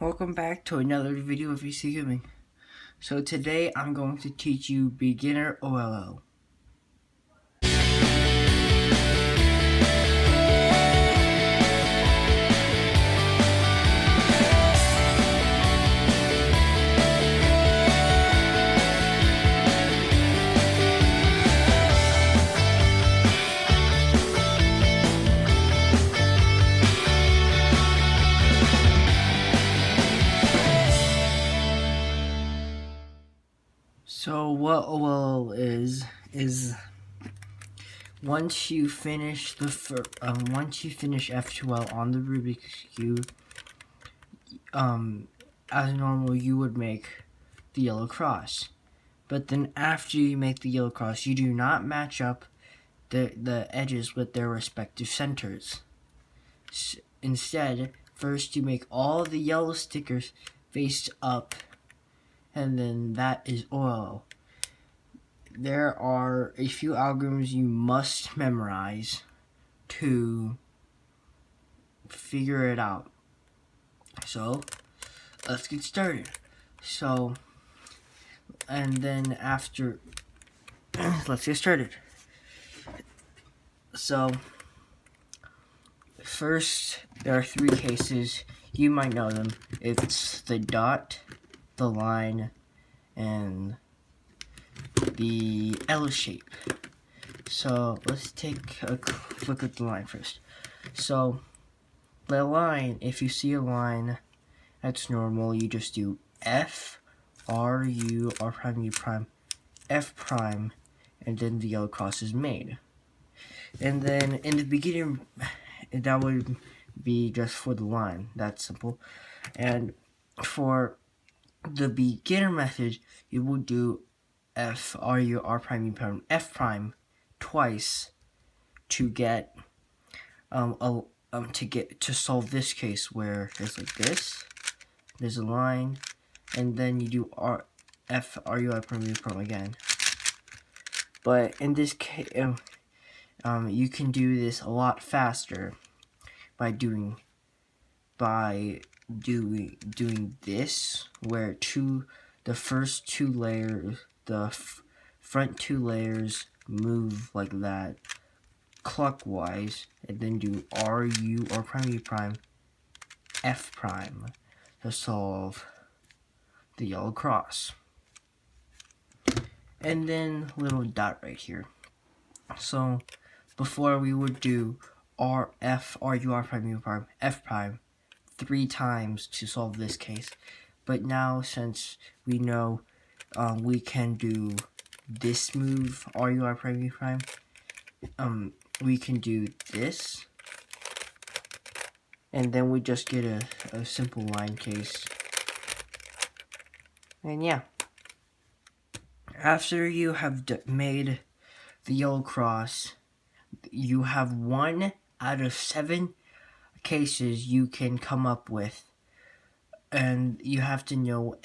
Welcome back to another video of VC Gaming. So today I'm going to teach you beginner OLL. So what OLL is once you finish F2L on the Rubik's Cube, as normal you would make the yellow cross. But then after you make the yellow cross, you do not match up the edges with their respective centers. Instead, first you make all the yellow stickers faced up, and then that is OLL. There are a few algorithms you must memorize to figure it out. So, let's get started. So, and then after, let's get started. So, first, there are three cases. You might know them. It's the dot, the line, and the L shape. So let's take a look at the line first. So the line, if you see a line that's normal, you just do F, R, U, R prime, U prime, F prime, and then the yellow cross is made. And then in the beginning, that would be just for the line. That's simple. And for the beginner method, you will do F, R, U, R prime, U prime, F prime twice to get to solve this case where it's like this. There's a line, and then you do R, F, R, U, R prime, U prime again. But in this case, you can do this a lot faster by doing this, where the first two layers, the front two layers move like that clockwise, and then do R, U, R prime, U prime, F prime to solve the yellow cross. And then little dot right here. So before we would do R, F, R, U, R prime, U prime, F prime 3 times to solve this case. But now, since we know we can do this move, R, U, R prime, U prime, we can do this, and then we just get a simple line case. And yeah, after you have made the yellow cross, you have 1 out of 7 cases you can come up with, and you have to know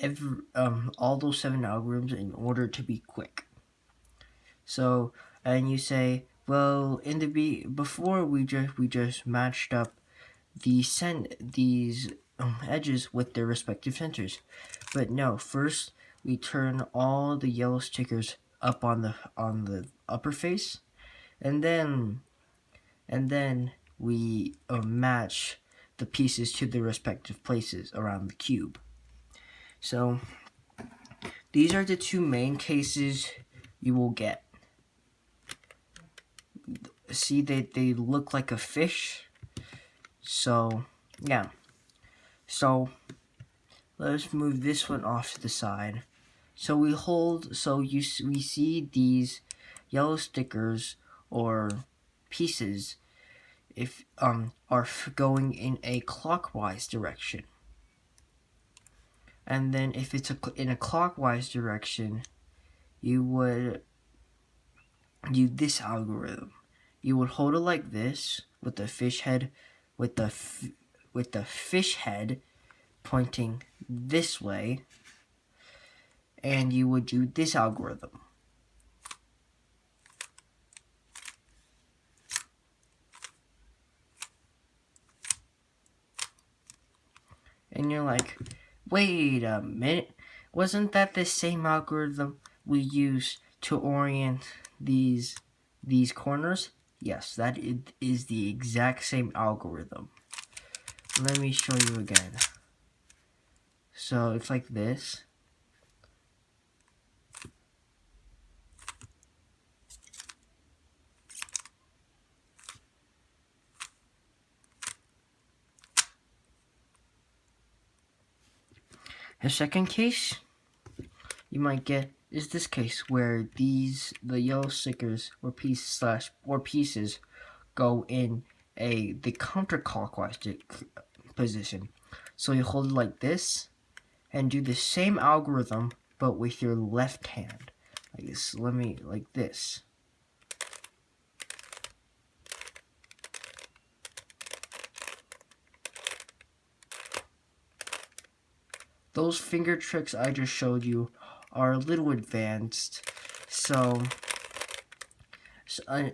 all those 7 algorithms in order to be quick. So, and you say, well, before we just matched up these edges with their respective centers, but no. First, we turn all the yellow stickers up on the upper face, and then we match the pieces to the respective places around the cube. So these are the 2 main cases you will get. See, they look like a fish. So yeah. So let's move this one off to the side. So we see these yellow stickers or pieces are going in a clockwise direction. And then if it's in a clockwise direction, you would do this algorithm. You would hold it like this with the fish head, with the fish head pointing this way, and you would do this algorithm. And you're like, wait a minute, wasn't that the same algorithm we used to orient these corners? Yes, that is the exact same algorithm. Let me show you again. So it's like this. The second case you might get is this case where the yellow stickers or pieces go in the counterclockwise position. So you hold it like this and do the same algorithm but with your left hand. Like this. Those finger tricks I just showed you are a little advanced, so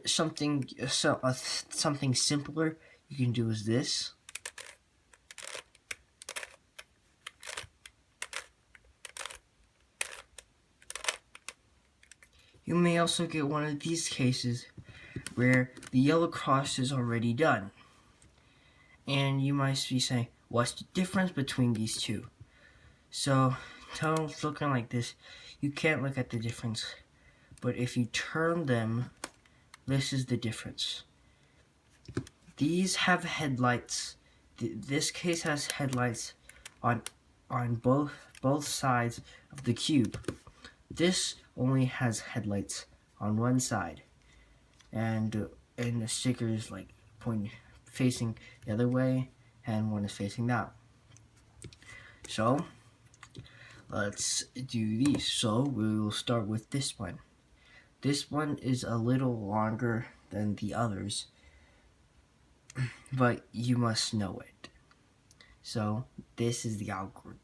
something simpler you can do is this. You may also get one of these cases where the yellow cross is already done. And you might be saying, what's the difference between these two? So, looking like this, you can't look at the difference. But if you turn them, this is the difference. These have headlights. This case has headlights on both sides of the cube. This only has headlights on one side, and the sticker is like facing the other way, and one is facing that. So let's do these. So we will start with this one. This one is a little longer than the others, but you must know it. So this is the algorithm.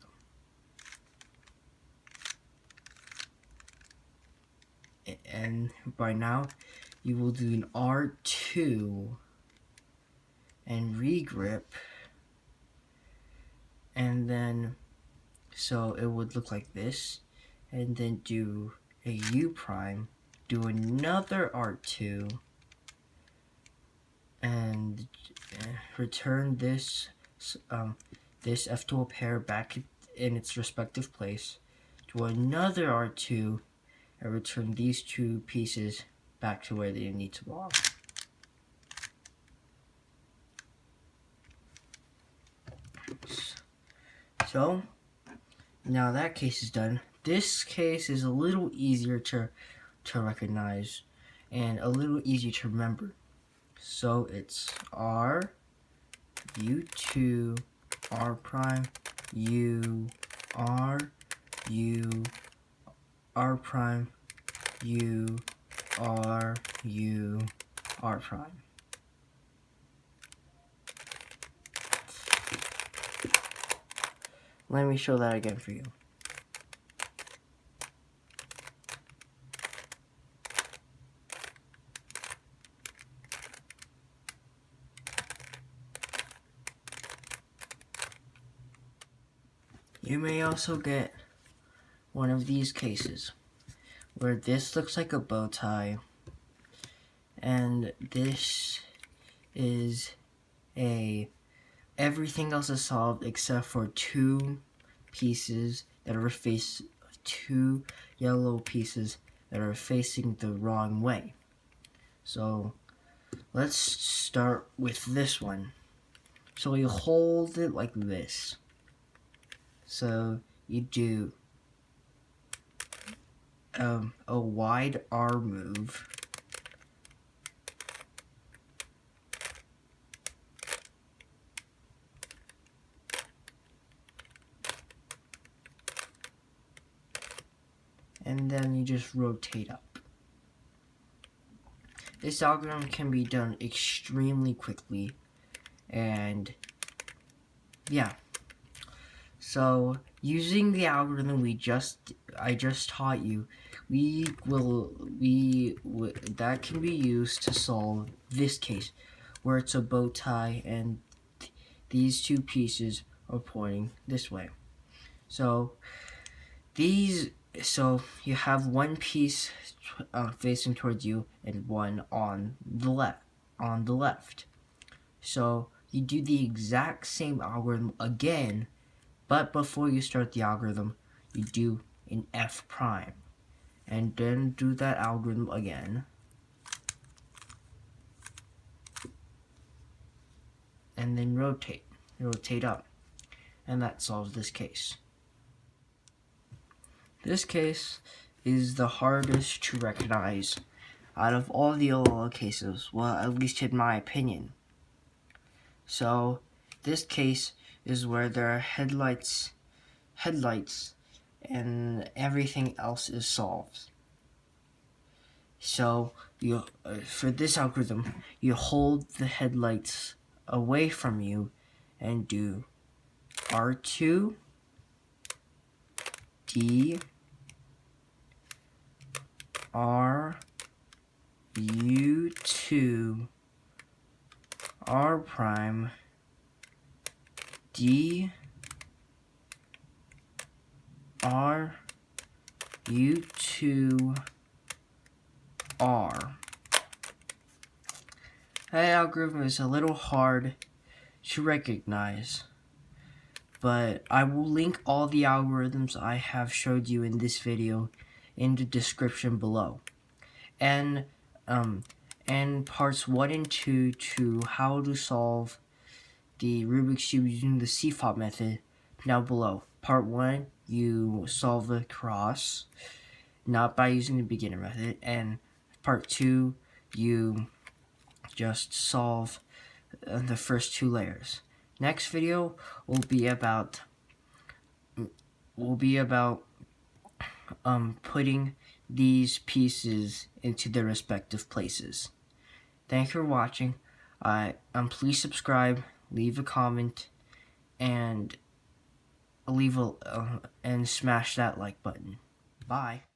And by now, you will do an R2 and regrip, and then so it would look like this, and then do a U prime, do another R2, and return this F12 pair back in its respective place, do another R2, and return these two pieces back to where they need to belong. So now that case is done. This case is a little easier to recognize and a little easier to remember. So it's R, U2, R prime, U, R, U, R prime, U, R, U, R prime. Let me show that again for you. You may also get one of these cases where this looks like a bow tie and this is everything else is solved except for two yellow pieces that are facing the wrong way. So let's start with this one. So you hold it like this. So you do a wide R move, and then you just rotate up. This algorithm can be done extremely quickly, and yeah. So using the algorithm I just taught you, that can be used to solve this case, where it's a bow tie and these two pieces are pointing this way. So you have one piece facing towards you and one on the left. So you do the exact same algorithm again, but before you start the algorithm, you do an F prime, and then do that algorithm again, and then rotate up, and that solves this case. This case is the hardest to recognize out of all the other cases, well, at least in my opinion. So this case is where there are headlights, and everything else is solved. So you, for this algorithm, you hold the headlights away from you and do R2, D, R, U2, R prime, D, R, U2, R. That algorithm is a little hard to recognize, but I will link all the algorithms I have showed you in this video in the description below. And parts 1 and 2 to how to solve the Rubik's Cube using the CFOP method down below. Part 1, you solve the cross, not by using the beginner method, and part 2, you just solve the first 2 layers. Next video will be about putting these pieces into their respective places. Thank you for watching. Please subscribe, leave a comment, and and smash that like button. Bye.